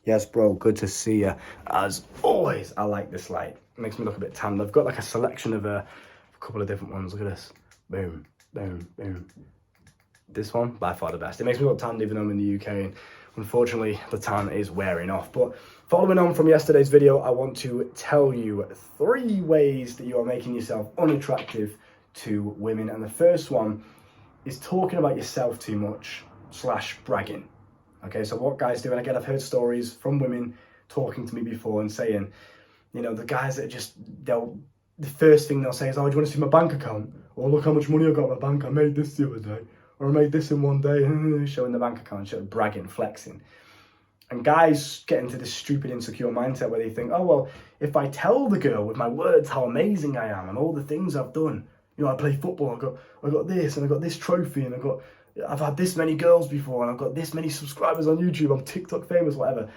Yes, bro, good to see you. As always, I like this light. It makes me look a bit tanned. I've got like a selection of a couple of different ones. Look at this. Boom, boom, boom. This one, by far the best. It makes me look tanned even though I'm in the UK, and unfortunately the tan is wearing off. But following on from yesterday's video, I want to tell you 3 ways that you are making yourself unattractive to women. And the first one is talking about yourself too much / bragging. Okay, so what guys do, and again, I've heard stories from women talking to me before and saying, you know, the guys that the first thing they'll say is, oh, do you want to see my bank account? Or look how much money I got in my bank, I made this the other day. Or I made this in one day, showing the bank account, showing bragging, flexing. And guys get into this stupid, insecure mindset where they think, oh, well, if I tell the girl with my words how amazing I am and all the things I've done, you know, I play football, I got this, and I got this trophy, and I've had this many girls before, and I've got this many subscribers on YouTube, I'm TikTok famous, whatever.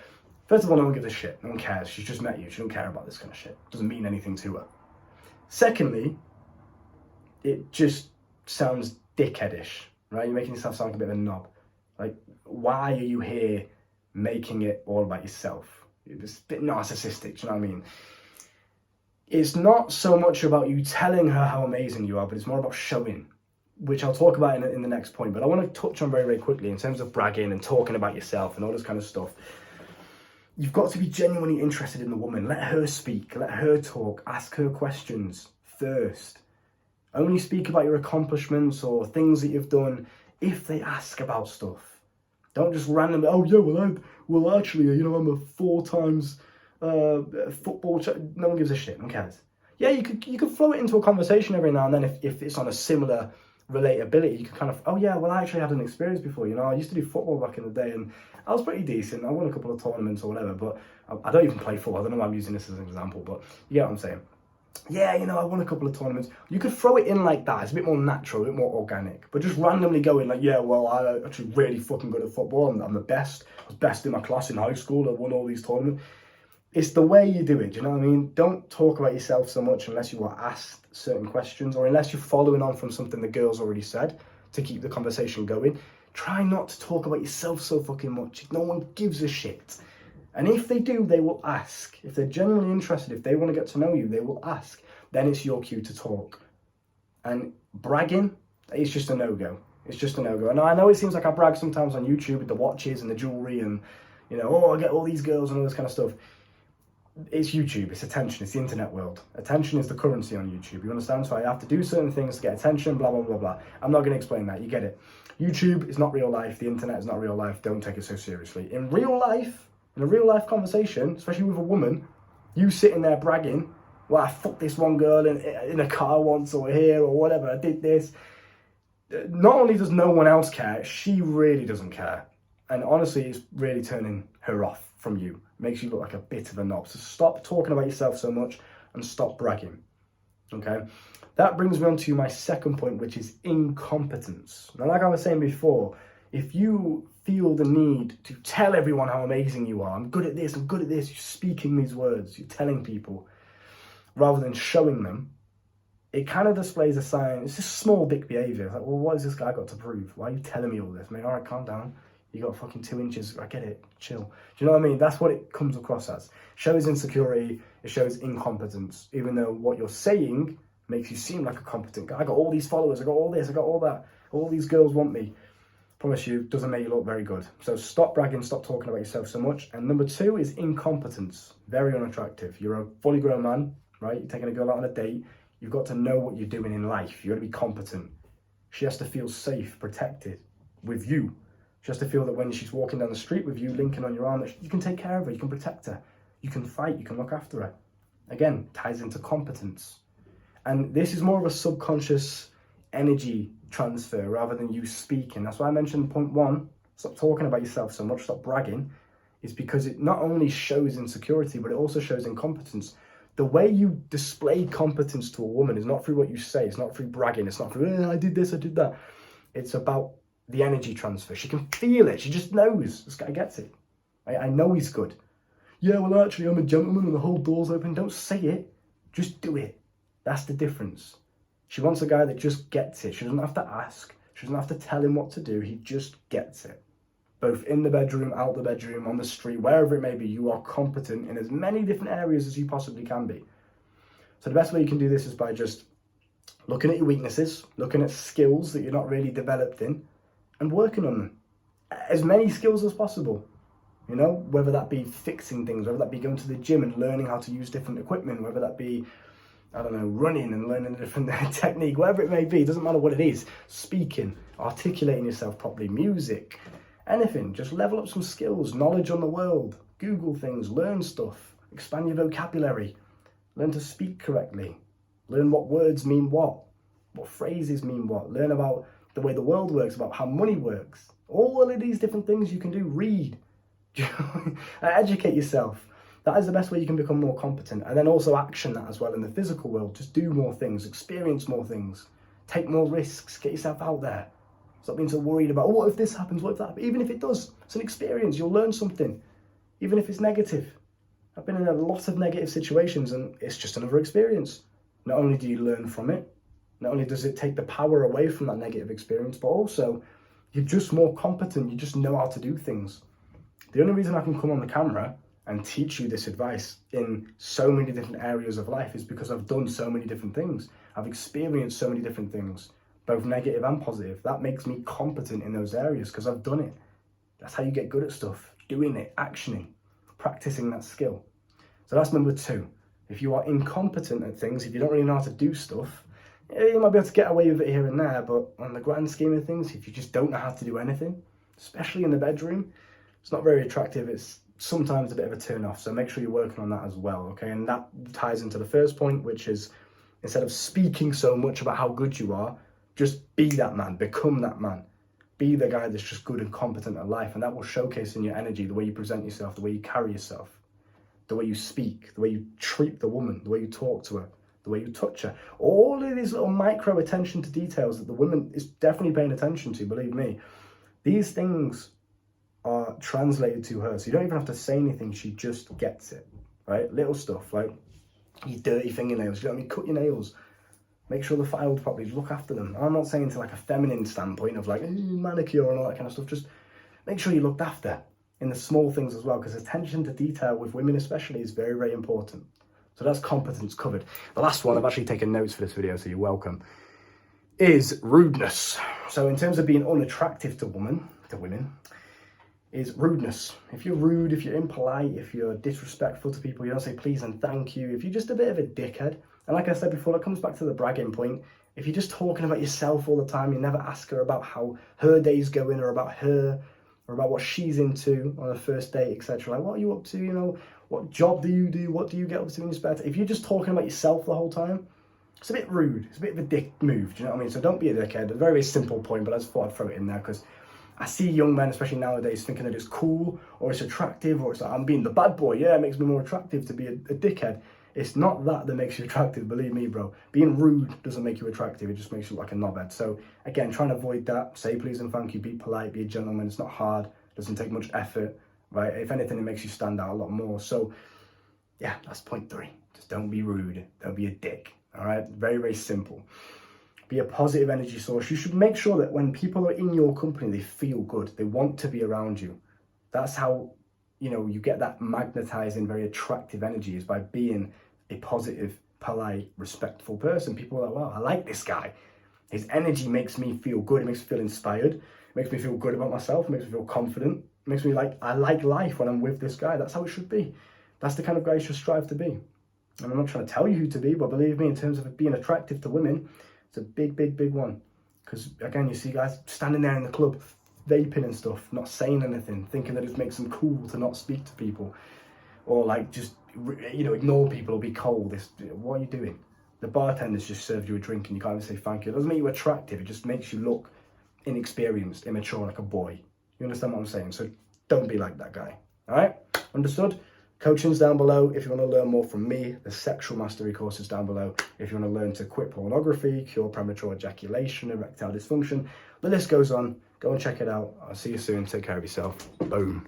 First of all, no one gives a shit. No one cares. She's just met you. She don't care about this kind of shit. It doesn't mean anything to her. Secondly, it just sounds dickheadish, right? You're making yourself sound like a bit of a knob. Like, why are you here making it all about yourself? It's a bit narcissistic, do you know what I mean? It's not so much about you telling her how amazing you are, but it's more about showing, which I'll talk about in the next point. But I want to touch on very, very quickly in terms of bragging and talking about yourself and all this kind of stuff. You've got to be genuinely interested in the woman. Let her speak, let her talk, ask her questions first. Only speak about your accomplishments or things that you've done if they ask about stuff. Don't just randomly, oh yeah, well actually, you know, I'm a 4 times football. No one gives a shit. No one cares. Yeah, you could throw it into a conversation every now and then if it's on a similar relatability. You could kind of, oh yeah, well I actually had an experience before. You know, I used to do football back in the day, and I was pretty decent. I won a couple of tournaments or whatever, but I don't even play football. I don't know why I'm using this as an example, but you get what I'm saying. Yeah, you know, I won a couple of tournaments. You could throw it in like that. It's a bit more natural, a bit more organic. But just randomly going like, yeah, well, I'm actually really fucking good at football. I'm the best. I was best in my class in high school. I won all these tournaments. It's the way you do it, do you know what I mean? Don't talk about yourself so much unless you are asked certain questions or unless you're following on from something the girl's already said to keep the conversation going. Try not to talk about yourself so fucking much. No one gives a shit. And if they do, they will ask. If they're genuinely interested, if they want to get to know you, they will ask. Then it's your cue to talk. And bragging, it's just a no-go. It's just a no-go. And I know it seems like I brag sometimes on YouTube with the watches and the jewelry and, you know, oh, I get all these girls and all this kind of stuff. It's YouTube, it's attention, it's the internet world. Attention is the currency on YouTube, you understand? So I have to do certain things to get attention, blah, blah, blah, blah. I'm not going to explain that, you get it. YouTube is not real life, the internet is not real life, don't take it so seriously. In real life, in a real life conversation, especially with a woman, you sitting there bragging, well, I fucked this one girl in a car once or here or whatever, I did this. Not only does no one else care, she really doesn't care. And honestly, it's really turning her off from you. Makes you look like a bit of a knob. So stop talking about yourself so much and stop bragging. Okay? That brings me on to my second point, which is incompetence. Now, like I was saying before, if you feel the need to tell everyone how amazing you are, I'm good at this, you're speaking these words, you're telling people, rather than showing them, it kind of displays a sign. It's just small dick behaviour. Like, well, what has this guy got to prove? Why are you telling me all this? I mean, all right, calm down. You got fucking 2 inches. I get it. Chill. Do you know what I mean? That's what it comes across as. Shows insecurity. It shows incompetence. Even though what you're saying makes you seem like a competent guy. I got all these followers. I got all this. I got all that. All these girls want me. Promise you, doesn't make you look very good. So stop bragging. Stop talking about yourself so much. And number 2 is incompetence. Very unattractive. You're a fully grown man, right? You're taking a girl out on a date. You've got to know what you're doing in life. You've got to be competent. She has to feel safe, protected with you. She has to feel that when she's walking down the street with you, linking on your arm, that you can take care of her, you can protect her, you can fight, you can look after her. Again, ties into competence. And this is more of a subconscious energy transfer rather than you speaking. That's why I mentioned point 1, stop talking about yourself so much, stop bragging, is because it not only shows insecurity, but it also shows incompetence. The way you display competence to a woman is not through what you say, it's not through bragging, it's not through, I did this, I did that. It's about the energy transfer. She can feel it. She just knows. This guy gets it. I know he's good. Yeah, well, actually, I'm a gentleman and the whole door's open. Don't say it. Just do it. That's the difference. She wants a guy that just gets it. She doesn't have to ask. She doesn't have to tell him what to do. He just gets it. both in the bedroom, out the bedroom, on the street, wherever it may be. You are competent in as many different areas as you possibly can be. So the best way you can do this is by just looking at your weaknesses, looking at skills that you're not really developed in, and working on them. As many skills as possible. You know, whether that be fixing things, whether that be going to the gym and learning how to use different equipment, whether that be, I don't know, running and learning a different technique, whatever it may be, it doesn't matter what it is. Speaking, articulating yourself properly, music, anything. Just level up some skills, knowledge on the world, Google things, learn stuff, expand your vocabulary, learn to speak correctly, learn what words mean what phrases mean what, learn about the way the world works, about how money works. All of these different things you can do. Read. Educate yourself. That is the best way you can become more competent. And then also action that as well in the physical world. Just do more things, experience more things, take more risks, get yourself out there. Stop being so worried about, oh, what if this happens, what if that happens? Even if it does, it's an experience, you'll learn something, even if it's negative. I've been in a lot of negative situations and it's just another experience. Not only do you learn from it, not only does it take the power away from that negative experience, but also you're just more competent, you just know how to do things. The only reason I can come on the camera and teach you this advice in so many different areas of life is because I've done so many different things. I've experienced so many different things, both negative and positive. That makes me competent in those areas because I've done it. That's how you get good at stuff, doing it, actioning, practicing that skill. So that's number 2. If you are incompetent at things, if you don't really know how to do stuff, you might be able to get away with it here and there, but on the grand scheme of things, if you just don't know how to do anything, especially in the bedroom, it's not very attractive. It's sometimes a bit of a turn off. So make sure you're working on that as well, okay? And that ties into the first point, which is instead of speaking so much about how good you are, just be that man, become that man. Be the guy that's just good and competent at life, and that will showcase in your energy, the way you present yourself, the way you carry yourself, the way you speak, the way you treat the woman, the way you talk to her, the way you touch her. All of these little micro attention to details that the woman is definitely paying attention to, believe me. These things are translated to her, so you don't even have to say anything, she just gets it, right? Little stuff like your dirty fingernails, you know what I mean? Cut your nails, make sure they're filed properly, look after them. I'm not saying to like a feminine standpoint of like manicure and all that kind of stuff, just make sure you're looked after in the small things as well, because attention to detail with women especially is very, very important. So that's competence covered. The last one, I've actually taken notes for this video, so you're welcome, is rudeness. So in terms of being unattractive to women, is rudeness. If you're rude, if you're impolite, if you're disrespectful to people, you don't say please and thank you, if you're just a bit of a dickhead, and like I said before, that comes back to the bragging point. If you're just talking about yourself all the time, you never ask her about how her day's going or about her, or about what she's into on a first date, etc. Like, what are you up to, you know, what job do you do, what do you get up to in your spare time? If you're just talking about yourself the whole time, it's a bit rude, it's a bit of a dick move, do you know what I mean? So don't be a dickhead. A very, very simple point, but I just thought I'd throw it in there because I see young men, especially nowadays, thinking that it's cool or it's attractive or it's like, I'm being the bad boy. Yeah, it makes me more attractive to be a dickhead. It's not that makes you attractive, believe me, bro. Being rude doesn't make you attractive. It just makes you look like a knobhead. So again, try and avoid that. Say please and thank you. Be polite. Be a gentleman. It's not hard. It doesn't take much effort, right? If anything, it makes you stand out a lot more. So yeah, that's point 3. Just don't be rude. Don't be a dick. All right? Very, very simple. Be a positive energy source. You should make sure that when people are in your company, they feel good. They want to be around you. That's how, you know, you get that magnetizing, very attractive energy, is by being a positive, polite, respectful person. People are like, wow, I like this guy. His energy makes me feel good. It makes me feel inspired. It makes me feel good about myself. It makes me feel confident. It makes me like, I like life when I'm with this guy. That's how it should be. That's the kind of guy you should strive to be. And I'm not trying to tell you who to be, but believe me, in terms of being attractive to women, it's a big, big, big one. Because again, you see guys standing there in the club, vaping and stuff, not saying anything, thinking that it makes them cool to not speak to people, or like just, you know, ignore people or be cold. What are you doing? The bartender's just served you a drink and you can't even say thank you. It doesn't make you attractive. It just makes you look inexperienced, immature, like a boy. You understand what I'm saying? So don't be like that guy. All right? Understood? Coaching's down below if you want to learn more from me. The sexual mastery course is down below if you want to learn to quit pornography, cure premature ejaculation, erectile dysfunction. The list goes on. Go and check it out. I'll see you soon. Take care of yourself. Boom.